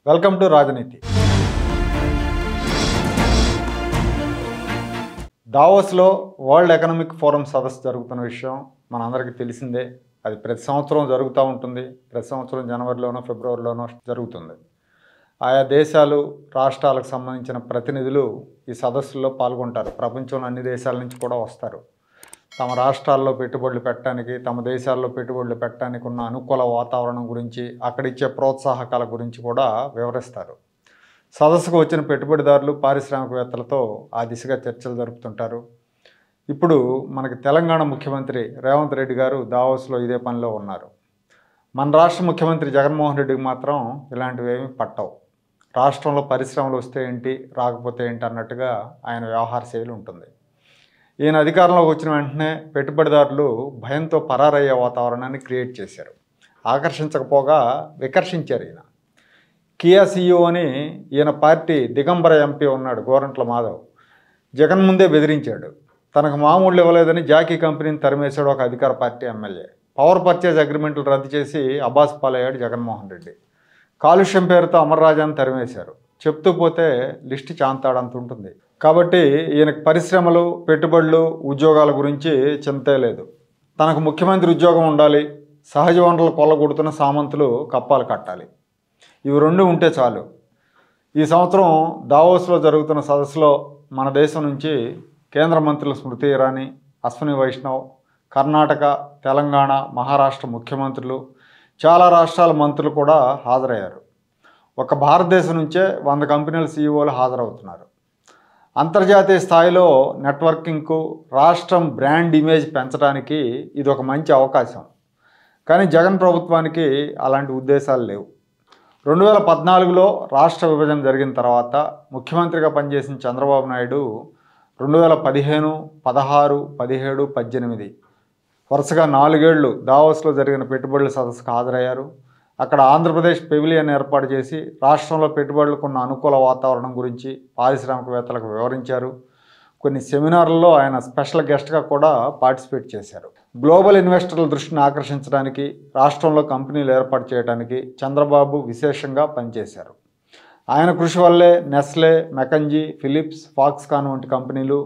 Welcome to రాజనీతి. దావోస్లో world economic forum సదస్సు జరుగుతున్న విషయం మనందరికీ తెలిసిందే. అది ప్రతి సంవత్సరం జరుగుతూ ఉంటుంది. ప్రతి సంవత్సరం జనవరిలోనో ఫిబ్రవరిలోనో జరుగుతుంది. ఆయా దేశాలు రాష్ట్రాలకు సంబంధించిన ప్రతినిధులు ఈ సదస్సుల్లో పాల్గొంటారు. ప్రపంచంలో అన్ని దేశాల నుంచి కూడా వస్తారు. తమ రాష్ట్రాల్లో పెట్టుబడులు పెట్టడానికి, తమ దేశాల్లో పెట్టుబడులు పెట్టడానికి ఉన్న అనుకూల వాతావరణం గురించి, అక్కడిచ్చే ప్రోత్సాహకాల గురించి కూడా వివరిస్తారు. సదస్సుకు వచ్చిన పెట్టుబడిదారులు, పారిశ్రామికవేత్తలతో ఆ దిశగా చర్చలు జరుపుతుంటారు. ఇప్పుడు మనకి తెలంగాణ ముఖ్యమంత్రి రేవంత్ రెడ్డి గారు దావోస్లో ఇదే పనిలో ఉన్నారు. మన రాష్ట్ర ముఖ్యమంత్రి జగన్మోహన్ రెడ్డికి మాత్రం ఇలాంటివి ఏమీ పట్టవు. రాష్ట్రంలో పరిశ్రమలు వస్తే ఏంటి, రాకపోతే ఏంటి అన్నట్టుగా ఆయన వ్యవహార శైలి ఉంటుంది. ఈయన అధికారంలోకి వచ్చిన వెంటనే పెట్టుబడిదారులు భయంతో పరారయ్యే వాతావరణాన్ని క్రియేట్ చేశారు. ఆకర్షించకపోగా వికర్షించారు. ఈయన కియా సీఈఓ అని ఈయన పార్టీ దిగంబర ఎంపీ ఉన్నాడు, గోరంట్ల మాధవ్. జగన్ ముందే బెదిరించాడు. తనకు మామూళ్ళు ఇవ్వలేదని జాకీ కంపెనీని తరిమేశాడు ఒక అధికార పార్టీ ఎమ్మెల్యే. పవర్ పర్చేజ్ అగ్రిమెంట్లు రద్దు చేసి అబాస్ పాలయ్యాడు జగన్మోహన్ రెడ్డి. కాలుష్యం పేరుతో అమర్రాజాన్ని తరిమేశారు. చెప్తూ పోతే లిస్టు చాంతాడంత ఉంటుంది. కాబట్టి ఈయనకు పరిశ్రమలు, పెట్టుబడులు, ఉద్యోగాల గురించి చింతే లేదు. తనకు ముఖ్యమంత్రి ఉద్యోగం ఉండాలి, సహజ వనరులు కొల్లగొడుతున్న సామంతులు కప్పాలు కట్టాలి. ఇవి రెండు ఉంటే చాలు. ఈ సంవత్సరం దావోస్లో జరుగుతున్న సదస్సులో మన దేశం నుంచి కేంద్ర మంత్రులు స్మృతి ఇరానీ, అశ్విని వైష్ణవ్, కర్ణాటక, తెలంగాణ, మహారాష్ట్ర ముఖ్యమంత్రులు, చాలా రాష్ట్రాల మంత్రులు కూడా హాజరయ్యారు. ఒక భారతదేశం నుంచే 100 కంపెనీల సీఈఓలు హాజరవుతున్నారు. అంతర్జాతీయ స్థాయిలో నెట్వర్కింగ్కు, రాష్ట్రం బ్రాండ్ ఇమేజ్ పెంచడానికి ఇది ఒక మంచి అవకాశం. కానీ జగన్ ప్రభుత్వానికి అలాంటి ఉద్దేశాలు లేవు. 2014లో రాష్ట్ర విభజన జరిగిన తర్వాత ముఖ్యమంత్రిగా పనిచేసిన చంద్రబాబు నాయుడు 2015, 16, 17, 18 వరుసగా 4 ఏళ్లు దావోస్లో జరిగిన పెట్టుబడుల సదస్సుకు హాజరయ్యారు. అక్కడ ఆంధ్రప్రదేశ్ పెవిలియన్ ఏర్పాటు చేసి రాష్ట్రంలో పెట్టుబడులకు ఉన్న అనుకూల వాతావరణం గురించి పారిశ్రామికవేత్తలకు వివరించారు. కొన్ని సెమినార్లలో ఆయన స్పెషల్ గెస్ట్గా కూడా పార్టిసిపేట్ చేశారు. గ్లోబల్ ఇన్వెస్టర్ల దృష్టిని ఆకర్షించడానికి, రాష్ట్రంలో కంపెనీలు ఏర్పాటు చేయడానికి చంద్రబాబు విశేషంగా పనిచేశారు. ఆయన కృషి వల్లే నెస్లే, మెకంజీ, ఫిలిప్స్, ఫాక్స్కాన్ వంటి కంపెనీలు,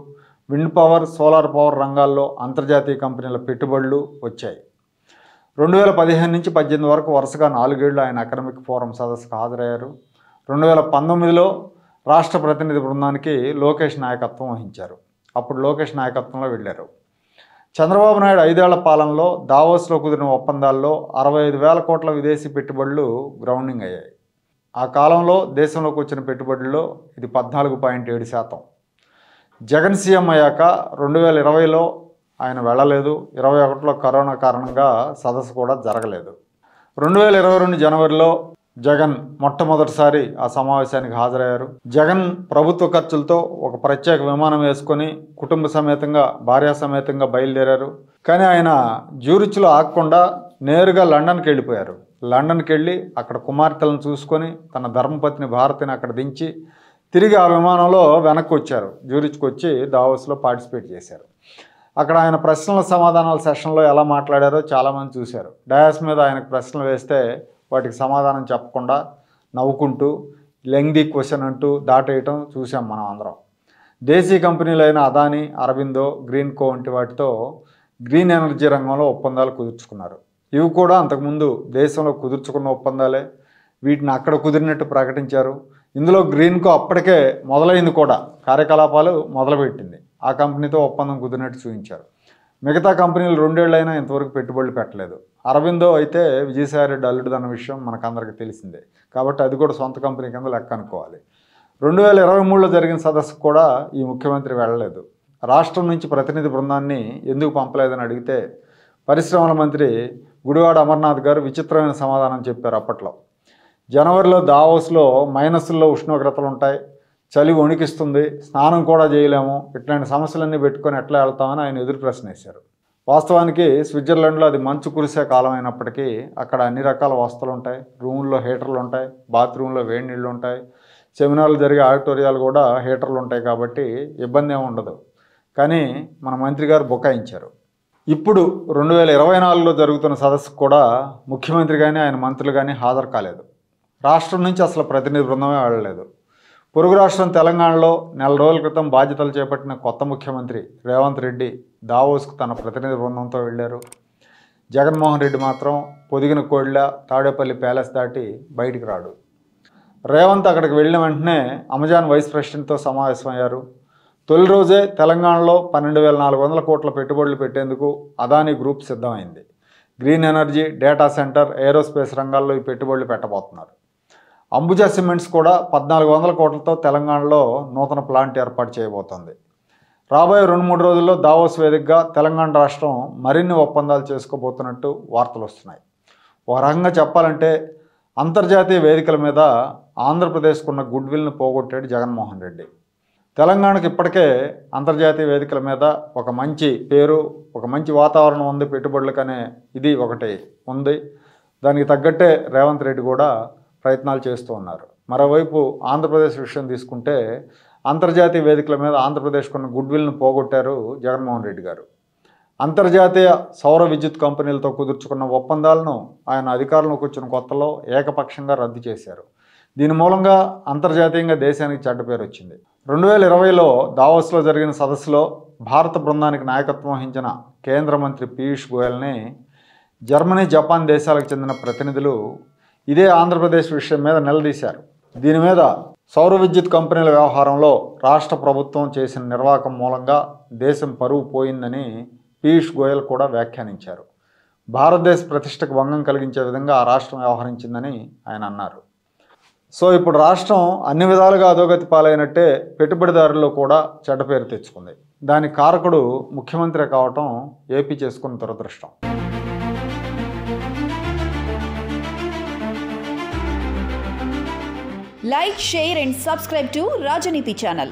విండ్ పవర్, సోలార్ పవర్ రంగాల్లో అంతర్జాతీయ కంపెనీల పెట్టుబడులు వచ్చాయి. 2015 నుంచి 18 వరకు వరుసగా 4 ఏళ్లు ఆయన ఎకనామిక్ ఫోరం సదస్సుకు హాజరయ్యారు. 2019లో రాష్ట్ర ప్రతినిధి బృందానికి లోకేష్ నాయకత్వం వహించారు. అప్పుడు లోకేష్ నాయకత్వంలో వెళ్ళారు. చంద్రబాబు నాయుడు 5 ఏళ్ల పాలనలో దావోస్లో కుదిరిన ఒప్పందాల్లో 65,000 కోట్ల విదేశీ పెట్టుబడులు గ్రౌండింగ్ అయ్యాయి. ఆ కాలంలో దేశంలోకి వచ్చిన పెట్టుబడుల్లో ఇది 14.7%. జగన్ సీఎం అయ్యాక 2020లో ఆయన వెళ్ళలేదు. 2021లో కరోనా కారణంగా సదస్సు కూడా జరగలేదు. 2022 జనవరిలో జగన్ మొట్టమొదటిసారి ఆ సమావేశానికి హాజరయ్యారు. జగన్ ప్రభుత్వ ఖర్చులతో ఒక ప్రత్యేక విమానం వేసుకొని కుటుంబ సమేతంగా, భార్యా సమేతంగా బయలుదేరారు. కానీ ఆయన జ్యూరిచ్లో ఆగకుండా నేరుగా లండన్కి వెళ్ళిపోయారు. లండన్కి వెళ్ళి అక్కడ కుమార్తెలను చూసుకొని తన ధర్మపత్ని భారతిని అక్కడ దించి తిరిగి ఆ విమానంలో వెనక్కి వచ్చారు. జ్యూరిచ్కి వచ్చి దావోస్లో పార్టిసిపేట్ చేశారు. అక్కడ ఆయన ప్రశ్నల సమాధానాల సెషన్లో ఎలా మాట్లాడారో చాలామంది చూశారు. డయాస్ మీద ఆయనకు ప్రశ్నలు వేస్తే వాటికి సమాధానం చెప్పకుండా నవ్వుకుంటూ లెంగ్దీ క్వశ్చన్ అంటూ దాటేయటం చూసాం మనం అందరం. దేశీ కంపెనీలైన అదానీ, అరబిందో, గ్రీన్కో వంటి వాటితో గ్రీన్ ఎనర్జీ రంగంలో ఒప్పందాలు కుదుర్చుకున్నారు. ఇవి కూడా అంతకుముందు దేశంలో కుదుర్చుకున్న ఒప్పందాలే. వీటిని అక్కడ కుదిరినట్టు ప్రకటించారు. ఇందులో గ్రీన్కో అప్పటికే మొదలైంది కూడా, కార్యకలాపాలు మొదలుపెట్టింది. ఆ కంపెనీతో ఒప్పందం కుదిరినట్టు చూపించారు. మిగతా కంపెనీలు 2 ఏళ్ళైనా ఇంతవరకు పెట్టుబడులు పెట్టలేదు. అరబిందో అయితే విజయసాయిరెడ్డి అల్లుడుదన్న విషయం మనకందరికీ తెలిసిందే. కాబట్టి అది కూడా సొంత కంపెనీ కింద లెక్క అనుకోవాలి. 2023లో జరిగిన సదస్సుకు కూడా ఈ ముఖ్యమంత్రి వెళ్ళలేదు. రాష్ట్రం నుంచి ప్రతినిధి బృందాన్ని ఎందుకు పంపలేదని అడిగితే పరిశ్రమల మంత్రి గుడివాడ అమర్నాథ్ గారు విచిత్రమైన సమాధానం చెప్పారు. అప్పట్లో జనవరిలో దావోస్లో మైనస్లో ఉష్ణోగ్రతలు ఉంటాయి, చలి వణికిస్తుంది, స్నానం కూడా చేయలేము, ఇట్లాంటి సమస్యలన్నీ పెట్టుకొని ఎట్లా వెళ్తామని ఆయన ఎదురు ప్రశ్న వేశారు. వాస్తవానికి స్విట్జర్లాండ్లో అది మంచు కురిసే కాలం అయినప్పటికీ అక్కడ అన్ని రకాల వసతులు ఉంటాయి. రూముల్లో హీటర్లు ఉంటాయి, బాత్రూంలో వేడి నీళ్ళు ఉంటాయి, సెమినార్లు జరిగే ఆడిటోరియాలు కూడా హీటర్లు ఉంటాయి. కాబట్టి ఇబ్బంది ఏమి ఉండదు. కానీ మన మంత్రి గారు బుకాయించారు. ఇప్పుడు 2024లో జరుగుతున్న సదస్సుకు కూడా ముఖ్యమంత్రి కానీ ఆయన మంత్రులు కానీ హాజరు కాలేదు. రాష్ట్రం నుంచి అసలు ప్రతినిధి బృందమే వెళ్ళలేదు. పొరుగు రాష్ట్రం తెలంగాణలో నెల రోజుల క్రితం బాధ్యతలు చేపట్టిన కొత్త ముఖ్యమంత్రి రేవంత్ రెడ్డి దావోస్కు తన ప్రతినిధి బృందంతో వెళ్ళారు. జగన్మోహన్ రెడ్డి మాత్రం పొదిగిన కోళ్ళ తాడేపల్లి ప్యాలెస్ దాటి బయటికి రాడు. రేవంత్ అక్కడికి వెళ్ళిన వెంటనే అమెజాన్ వైస్ ప్రెసిడెంట్తో సమావేశమయ్యారు. తొలి రోజే తెలంగాణలో 12,400 కోట్ల పెట్టుబడులు పెట్టేందుకు అదానీ గ్రూప్ సిద్ధమైంది. Green energy, data centre, aerospace రంగాల్లో ఈ పెట్టుబడులు పెట్టబోతున్నారు. అంబుజా సిమెంట్స్ కూడా 1,400 కోట్లతో తెలంగాణలో నూతన ప్లాంట్ ఏర్పాటు చేయబోతోంది. రాబోయే 2-3 రోజుల్లో దావోస్ వేదికగా తెలంగాణ రాష్ట్రం మరిన్ని ఒప్పందాలు చేసుకోబోతున్నట్టు వార్తలు వస్తున్నాయి. ఒక రకంగా చెప్పాలంటే అంతర్జాతీయ వేదికల మీద ఆంధ్రప్రదేశ్కున్న గుడ్విల్ను పోగొట్టాడు జగన్మోహన్ రెడ్డి. తెలంగాణకు ఇప్పటికే అంతర్జాతీయ వేదికల మీద ఒక మంచి పేరు, ఒక మంచి వాతావరణం ఉంది, పెట్టుబడులకనే ఇది ఒకటి ఉంది. దానికి తగ్గట్టే రేవంత్ రెడ్డి కూడా ప్రయత్నాలు చేస్తూ ఉన్నారు. మరోవైపు ఆంధ్రప్రదేశ్ విషయం తీసుకుంటే అంతర్జాతీయ వేదికల మీద ఆంధ్రప్రదేశ్కున్న గుడ్విల్ను పోగొట్టారు జగన్మోహన్ రెడ్డి గారు. అంతర్జాతీయ సౌర విద్యుత్ కంపెనీలతో కుదుర్చుకున్న ఒప్పందాలను ఆయన అధికారంలోకి వచ్చిన కొత్తలో ఏకపక్షంగా రద్దు చేశారు. దీని మూలంగా అంతర్జాతీయంగా దేశానికి చెడ్డ పేరు వచ్చింది. 2020లో దావోస్లో జరిగిన సదస్సులో భారత బృందానికి నాయకత్వం వహించిన కేంద్ర మంత్రి పీయూష్ గోయల్ని జర్మనీ, జపాన్ దేశాలకు చెందిన ప్రతినిధులు ఇదే ఆంధ్రప్రదేశ్ విషయం మీద నిలదీశారు. దీని మీద సౌర విద్యుత్ కంపెనీల వ్యవహారంలో రాష్ట్ర ప్రభుత్వం చేసిన నిర్వాహకం మూలంగా దేశం పరువు పోయిందని పీయూష్ గోయల్ కూడా వ్యాఖ్యానించారు. భారతదేశ ప్రతిష్టకు భంగం కలిగించే విధంగా ఆ రాష్ట్రం వ్యవహరించిందని ఆయన అన్నారు. సో ఇప్పుడు రాష్ట్రం అన్ని విధాలుగా అధోగతి పాలైనట్టే పెట్టుబడిదారుల్లో కూడా చెడ్డ పేరు తెచ్చుకుంది. దానికి కారకుడు ముఖ్యమంత్రి కావటం ఏపీ చేసుకున్న దురదృష్టం. Like, share and subscribe to Rajaniti channel.